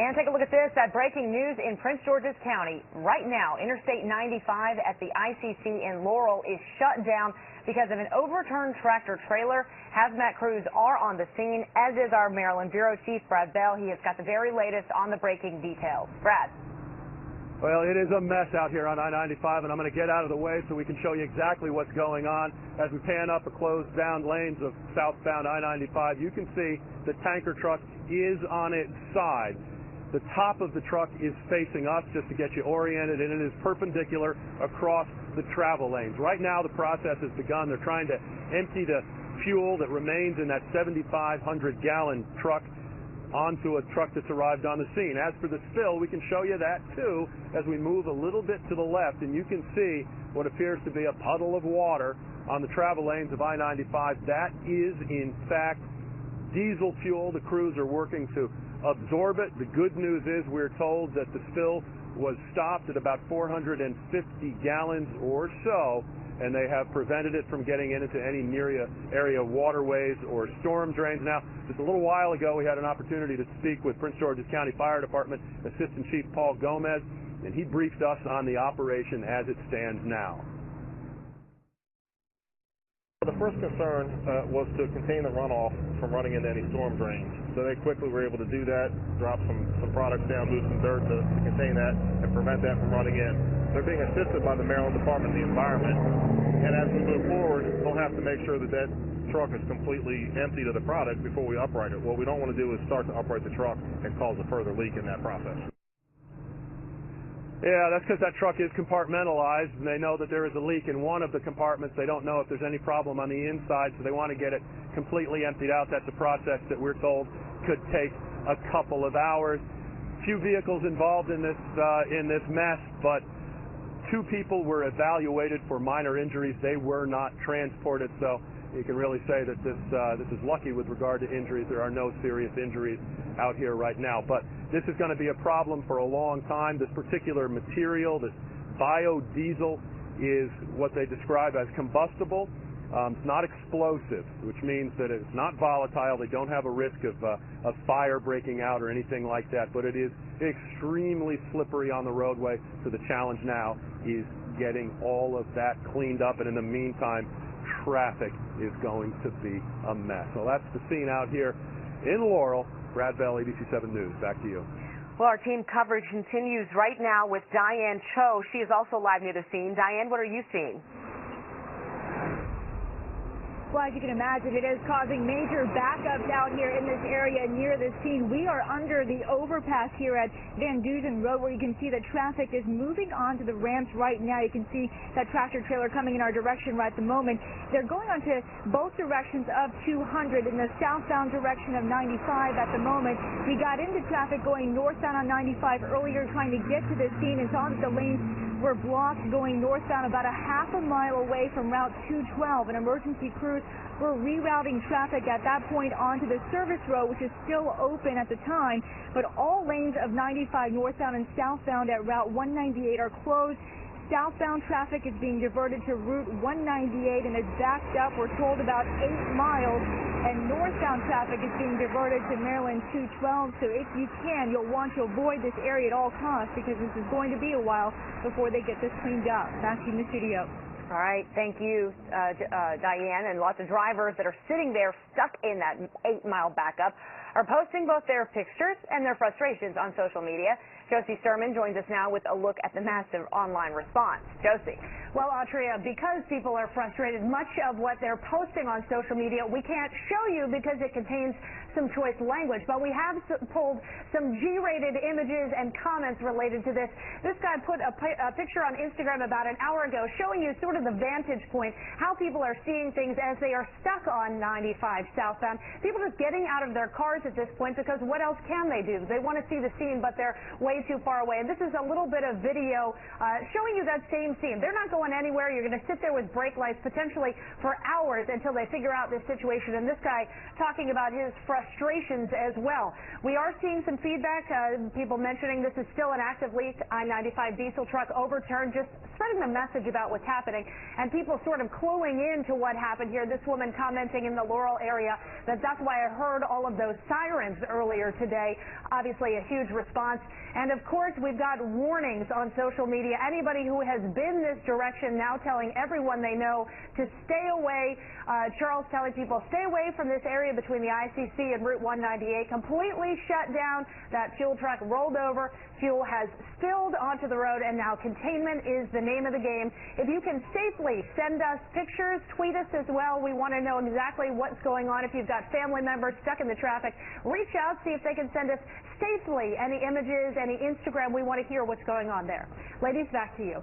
And take a look at this, that breaking news in Prince George's County. Right now, Interstate 95 at the ICC in Laurel is shut down because of an overturned tractor trailer. Hazmat crews are on the scene, as is our Maryland Bureau Chief, Brad Bell. He has got the very latest on the breaking details. Brad. Well, it is a mess out here on I-95, and I'm going to get out of the way so we can show you exactly what's going on. As we pan up the closed down lanes of southbound I-95, you can see the tanker truck is on its side. The top of the truck is facing us just to get you oriented, and it is perpendicular across the travel lanes. Right now, the process has begun. They're trying to empty the fuel that remains in that 7,500-gallon truck onto a truck that's arrived on the scene. As for the spill, we can show you that too as we move a little bit to the left, and you can see what appears to be a puddle of water on the travel lanes of I-95. That is, in fact, diesel fuel. The crews are working to absorb it. The good news is we're told that the spill was stopped at about 450 gallons or so, and they have prevented it from getting into any area waterways or storm drains. Now, just a little while ago, we had an opportunity to speak with Prince George's County Fire Department Assistant Chief Paul Gomez, and he briefed us on the operation as it stands now. The first concern was to contain the runoff from running into any storm drains. So they quickly were able to do that, drop some products down, move some dirt to contain that and prevent that from running in. They're being assisted by the Maryland Department of the Environment. And as we move forward, they'll have to make sure that that truck is completely emptied of the product before we upright it. What we don't want to do is start to upright the truck and cause a further leak in that process. Yeah, that's because that truck is compartmentalized, and they know that there is a leak in one of the compartments. They don't know if there's any problem on the inside, so they want to get it completely emptied out. That's a process that we're told could take a couple of hours. Few vehicles involved in this mess, but 2 people were evaluated for minor injuries. They were not transported, so you can really say that this is lucky with regard to injuries. There are no serious injuries out here right now, but this is going to be a problem for a long time. This particular material, this biodiesel, is what they describe as combustible. It's not explosive, which means that it's not volatile. They don't have a risk of fire breaking out or anything like that, but it is extremely slippery on the roadway, so the challenge now is getting all of that cleaned up, and in the meantime, traffic is going to be a mess. So that's the scene out here in Laurel. Brad Bell, ABC7 News. Back to you. Well, our team coverage continues right now with Diane Cho. She is also live near the scene. Diane, what are you seeing? Well, as you can imagine, it is causing major backups out here in this area near the scene. We are under the overpass here at Van Duzen Road, where you can see that traffic is moving onto the ramps right now. You can see that tractor trailer coming in our direction right at the moment. They're going onto both directions of 200 in the southbound direction of 95 at the moment. We got into traffic going northbound on 95 earlier, trying to get to the scene, and saw that the lanes were blocked going northbound about a half a mile away from Route 212. And emergency crews were rerouting traffic at that point onto the service road, which is still open at the time. But all lanes of 95 northbound and southbound at Route 198 are closed. Southbound traffic is being diverted to Route 198 and is backed up, we're told, about 8 miles. And northbound traffic is being diverted to Maryland 212. So if you can, you'll want to avoid this area at all costs, because this is going to be a while before they get this cleaned up. Back to you in the studio. All right, thank you, Diane. And lots of drivers that are sitting there stuck in that 8-mile backup are posting both their pictures and their frustrations on social media. Josie Sturman joins us now with a look at the massive online response. Josie. Well, Autria, because people are frustrated, much of what they're posting on social media we can't show you because it contains some choice language, but we have pulled some G-rated images and comments related to this. This guy put a picture on Instagram about an hour ago showing you sort of the vantage point, how people are seeing things as they are stuck on 95 southbound. People just getting out of their cars at this point, because what else can they do? They want to see the scene, but they're way too far away. And this is a little bit of video showing you that same scene. They're not going anywhere. You're going to sit there with brake lights potentially for hours until they figure out this situation. And this guy talking about his frustrations as well. We are seeing some feedback, people mentioning this is still an active leak. I-95 diesel truck overturned, just spreading the message about what's happening, and people sort of cluing into what happened here. This woman commenting in the Laurel area that that's why I heard all of those sirens earlier today. Obviously a huge response. And of course, we've got warnings on social media. Anybody who has been this direction now telling everyone they know to stay away. Charles telling people, stay away from this area between the ICC and Route 198. Completely shut down. That fuel truck rolled over. Fuel has spilled onto the road, and now containment is the name of the game. If you can safely send us pictures, tweet us as well. We want to know exactly what's going on. If you've got family members stuck in the traffic, reach out, see if they can send us safely any images, any Instagram. We want to hear what's going on there. Ladies, back to you.